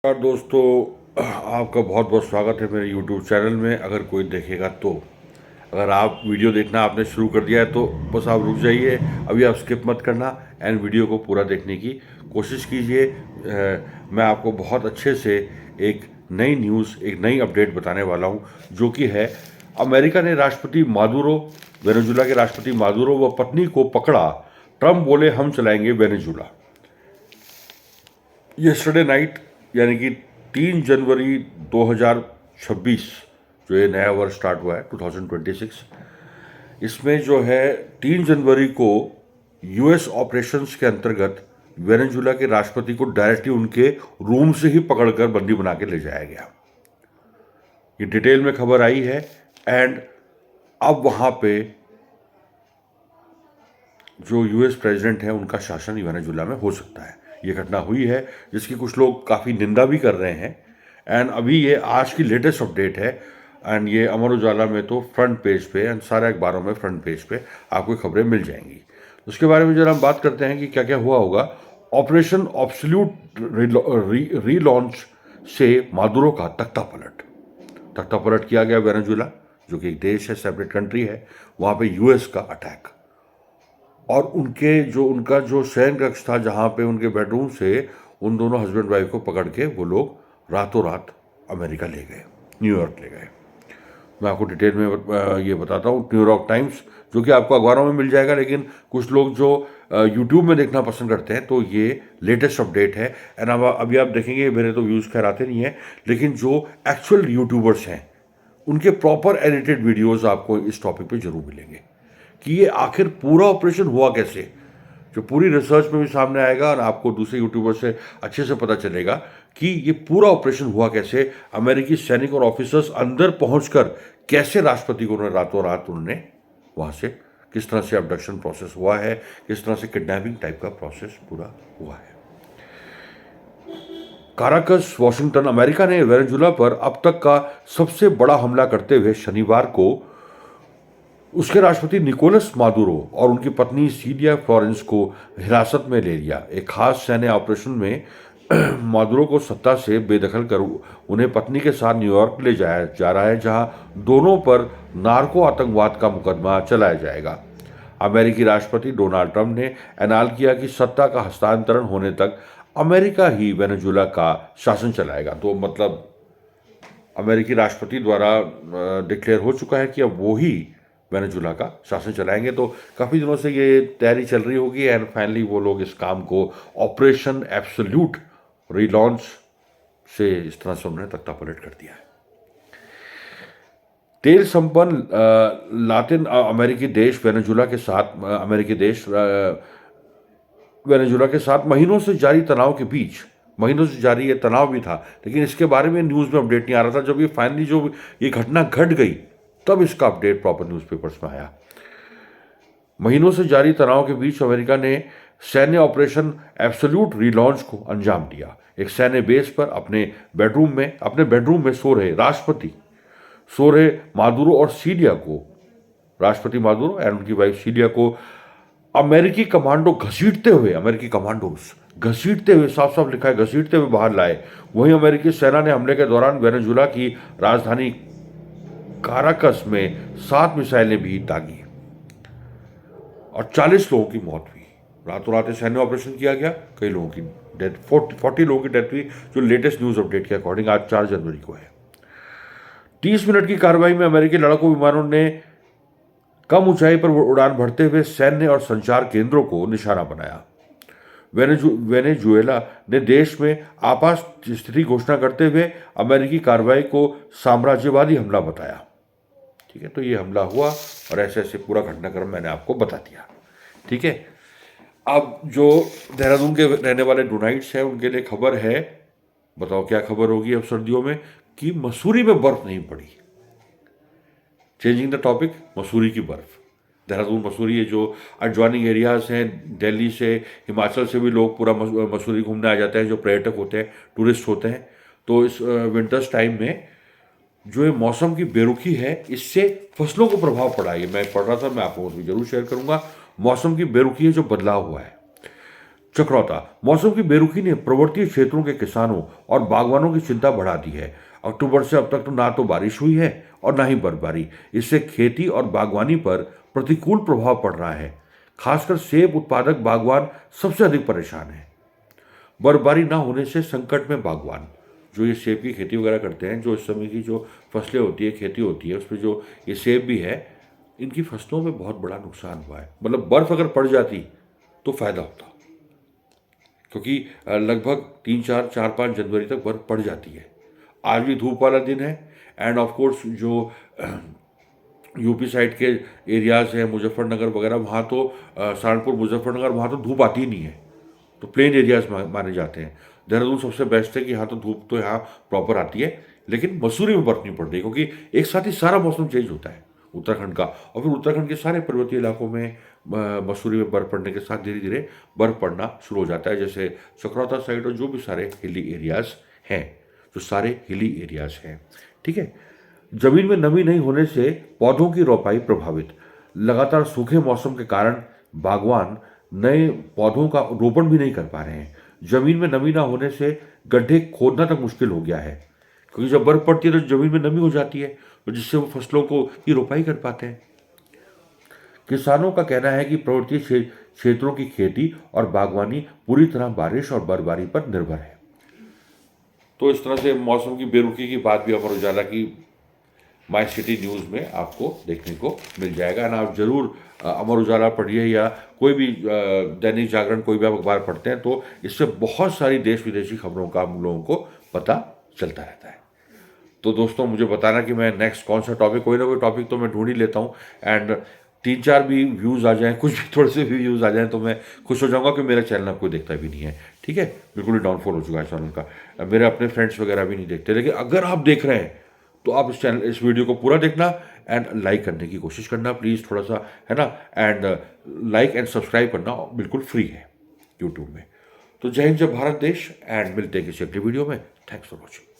नमस्कार दोस्तों, आपका बहुत बहुत स्वागत है मेरे YouTube चैनल में। अगर कोई देखेगा तो अगर आप वीडियो देखना आपने शुरू कर दिया है तो बस आप रुक जाइए, अभी आप स्किप मत करना एंड वीडियो को पूरा देखने की कोशिश कीजिए। मैं आपको बहुत अच्छे से एक नई न्यूज़, एक नई अपडेट बताने वाला हूं, जो कि है अमेरिका ने राष्ट्रपति मादुरो, वेनेजुला के राष्ट्रपति मादुरो व पत्नी को पकड़ा। ट्रंप बोले हम चलाएंगे वेनेजुला। यस्टरडे नाइट यानी कि 3 जनवरी 2026, जो ये नया वर्ष स्टार्ट हुआ है 2026, इसमें जो है 3 जनवरी को यूएस ऑपरेशंस के अंतर्गत वेनेजुला के राष्ट्रपति को डायरेक्टली उनके रूम से ही पकड़कर बंदी बना के ले जाया गया। ये डिटेल में खबर आई है एंड अब वहां पे जो यूएस प्रेसिडेंट है उनका शासन वेनेजुला में हो सकता है। ये घटना हुई है जिसकी कुछ लोग काफ़ी निंदा भी कर रहे हैं एंड अभी ये आज की लेटेस्ट अपडेट है एंड ये अमर उजाला में तो फ्रंट पेज पे एंड सारे अखबारों में फ्रंट पेज पे आपको खबरें मिल जाएंगी। उसके बारे में जरा हम बात करते हैं कि क्या क्या हुआ होगा। ऑपरेशन ऑब्सोल्यूट रीलॉन्च से मादुरो का तख्ता पलट किया गया। वेनेजुला जो कि एक देश है, सेपरेट कंट्री है, वहाँ पे यूएस का अटैक और उनका जो शयन कक्ष था जहाँ पे उनके बेडरूम से उन दोनों हस्बैंड वाइफ को पकड़ के वो लोग रातों रात अमेरिका ले गए, न्यूयॉर्क ले गए। मैं आपको डिटेल में ये बताता हूँ। न्यूयॉर्क टाइम्स, जो कि आपको अखबारों में मिल जाएगा, लेकिन कुछ लोग जो यूट्यूब में देखना पसंद करते हैं तो ये लेटेस्ट अपडेट है एंड अब अभी आप देखेंगे, मेरे तो व्यूज़ खैर आते नहीं है, लेकिन जो एक्चुअल यूट्यूबर्स हैं उनके प्रॉपर एडिटेड वीडियोस आपको इस टॉपिक पे जरूर मिलेंगे कि ये आखिर पूरा ऑपरेशन हुआ कैसे, जो पूरी रिसर्च में भी सामने आएगा और आपको दूसरे यूट्यूबर से अच्छे से पता चलेगा कि ये पूरा ऑपरेशन हुआ कैसे। अमेरिकी सैनिक और ऑफिसर्स अंदर पहुंचकर कैसे राष्ट्रपति को उन्होंने रातों रात उन्होंने वहां से, किस तरह से अबडक्शन प्रोसेस हुआ है, किस तरह से किडनैपिंग टाइप का प्रोसेस पूरा हुआ है। काराकस, वॉशिंगटन, अमेरिका ने वेनेजुला पर अब तक का सबसे बड़ा हमला करते हुए शनिवार को उसके राष्ट्रपति निकोलस मादुरो और उनकी पत्नी सीलिया फ्लोरेंस को हिरासत में ले लिया। एक खास सैन्य ऑपरेशन में मादुरो को सत्ता से बेदखल कर उन्हें पत्नी के साथ न्यूयॉर्क ले जाया जा रहा है, जहां दोनों पर नार्को आतंकवाद का मुकदमा चलाया जाएगा। अमेरिकी राष्ट्रपति डोनाल्ड ट्रंप ने ऐलान किया कि सत्ता का हस्तांतरण होने तक अमेरिका ही वेनेजुला का शासन चलाएगा। तो मतलब अमेरिकी राष्ट्रपति द्वारा डिक्लेयर हो चुका है कि अब वो ही वेनेजुला का शासन चलाएंगे। तो काफ़ी दिनों से ये तैयारी चल रही होगी एंड फाइनली वो लोग इस काम को ऑपरेशन एब्सोल्यूट रीलॉन्च से इस तरह से उन्होंने तख्ता पलट कर दिया है। तेल संपन्न लातिन अमेरिकी देश वेनेजुला के साथ महीनों से जारी ये तनाव भी था, लेकिन इसके बारे में न्यूज़ में अपडेट नहीं आ रहा था। जब ये फाइनली जो ये घटना घट गई तब इसका अपडेट प्रॉपर न्यूज़पेपर्स में आया। महीनों से जारी तनाव के बीच अमेरिका ने सैन्य ऑपरेशन एब्सोल्यूट रीलॉन्च को अंजाम दिया। एक सैन्य बेस पर अपने बेडरूम में सो रहे मादुरो और सीलिया को, राष्ट्रपति मादुरो एंड उनकी वाइफ सीलिया को अमेरिकी कमांडोज घसीटते हुए, साफ साफ लिखा है घसीटते हुए बाहर लाए। वहीं अमेरिकी सेना ने हमले के दौरान वेनेजुला की राजधानी काराकस में 7 मिसाइलें भी दागी और 40 लोगों की मौत हुई। रातों रात सैन्य ऑपरेशन किया गया, कई लोगों की डेथ, 40 लोगों की डेथ हुई, जो लेटेस्ट न्यूज अपडेट के अकॉर्डिंग आज 4 जनवरी को है। 30 मिनट की कार्रवाई में अमेरिकी लड़ाकू विमानों ने कम ऊंचाई पर उड़ान भरते हुए सैन्य और संचार केंद्रों को निशाना बनाया। वेनेजुएला ने देश में आपात स्थिति घोषणा करते हुए अमेरिकी कार्रवाई को साम्राज्यवादी हमला बताया। ठीक है, तो ये हमला हुआ और ऐसे ऐसे पूरा घटनाक्रम मैंने आपको बता दिया। ठीक है, अब जो देहरादून के रहने वाले डोनाइट्स हैं उनके लिए खबर है, बताओ क्या खबर होगी अब सर्दियों में, कि मसूरी में बर्फ नहीं पड़ी। चेंजिंग द टॉपिक, मसूरी की बर्फ, देहरादून मसूरी, ये जो एडजॉइनिंग एरियाज हैं, दिल्ली से, हिमाचल से भी लोग पूरा मसूरी घूमने आ जाते हैं, जो पर्यटक होते हैं, टूरिस्ट होते हैं। तो इस विंटर्स टाइम में जो ये मौसम की बेरुखी है, इससे फसलों को प्रभाव पड़ा है। मैं पढ़ रहा था, मैं आपको भी जरूर शेयर करूंगा। मौसम की बेरुखी है, जो बदलाव हुआ है, चक्रौता, मौसम की बेरुखी ने पर्वतीय क्षेत्रों के किसानों और बागवानों की चिंता बढ़ा दी है। अक्टूबर से अब तक तो ना तो बारिश हुई है और ना ही बर्फबारी। इससे खेती और बागवानी पर प्रतिकूल प्रभाव पड़ रहा है। खासकर सेब उत्पादक बागवान सबसे अधिक परेशान है। बर्फबारी ना होने से संकट में बागवान, जो ये सेब की खेती वगैरह करते हैं, जो इस समय की जो फसलें होती है, खेती होती है, उसमें जो ये सेब भी है, इनकी फसलों में बहुत बड़ा नुकसान हुआ है। मतलब बर्फ अगर पड़ जाती तो फायदा होता, क्योंकि लगभग 3, 4, 5 जनवरी तक बर्फ पड़ जाती है। आज भी धूप वाला दिन है। एंड ऑफ कोर्स जो यूपी साइड के एरियाज हैं, मुजफ्फरनगर वगैरह, वहाँ तो सहारनपुर, मुजफ्फरनगर, वहाँ तो धूप आती ही नहीं है, तो प्लेन एरियाज माने जाते हैं। देहरादून सबसे बेस्ट है कि यहाँ तो धूप तो यहाँ प्रॉपर आती है, लेकिन मसूरी में बर्फ नहीं पड़ रही, क्योंकि एक साथ ही सारा मौसम चेंज होता है उत्तराखंड का। और फिर उत्तराखंड के सारे पर्वतीय इलाकों में मसूरी में बर्फ पड़ने के साथ धीरे धीरे बर्फ पड़ना शुरू हो जाता है, जैसे चक्रौता साइड और जो भी सारे हिली एरियाज हैं, जो सारे हिली एरियाज हैं। ठीक है। जमीन में नमी नहीं होने से पौधों की रोपाई प्रभावित। लगातार सूखे मौसम के कारण बागवान नए पौधों का रोपण भी नहीं कर पा रहे हैं। जमीन में नमी ना होने से गड्ढे खोदना तक मुश्किल हो गया है, क्योंकि जब बर्फ पड़ती है तो जमीन में नमी हो जाती है, तो जिससे वो फसलों को की रोपाई कर पाते हैं। किसानों का कहना है कि पर्वतीय क्षेत्रों की खेती और बागवानी पूरी तरह बारिश और बर्फबारी पर निर्भर है। तो इस तरह से मौसम की बेरुखी की बात भी अमर उजाला की माई सिटी न्यूज़ में आपको देखने को मिल जाएगा। एंड आप जरूर अमर उजाला पढ़िए, या कोई भी दैनिक जागरण, कोई भी आप अखबार पढ़ते हैं, तो इससे बहुत सारी देश विदेशी खबरों का हम लोगों को पता चलता रहता है। तो दोस्तों, मुझे बताना कि मैं नेक्स्ट कौन सा टॉपिक, कोई ना कोई टॉपिक तो मैं ढूंढ ही लेता हूँ। एंड 3, 4 भी व्यूज़ आ जाएँ, कुछ भी थोड़े से भी व्यूज़ आ जाएँ, तो मैं खुश हो जाऊँगा कि मेरा चैनल आपको देखता भी नहीं है। ठीक है, बिल्कुल ही डाउनफॉल हो चुका है चैनल का। मेरे अपने फ्रेंड्स वगैरह भी नहीं देखते, लेकिन अगर आप देख रहे हैं तो आप इस वीडियो को पूरा देखना एंड लाइक करने की कोशिश करना प्लीज़, थोड़ा सा, है ना। एंड लाइक एंड सब्सक्राइब करना बिल्कुल फ्री है यूट्यूब में। तो जय हिंद, जय भारत देश, एंड मिलते हैं किसी अगली वीडियो में। Thanks for watching.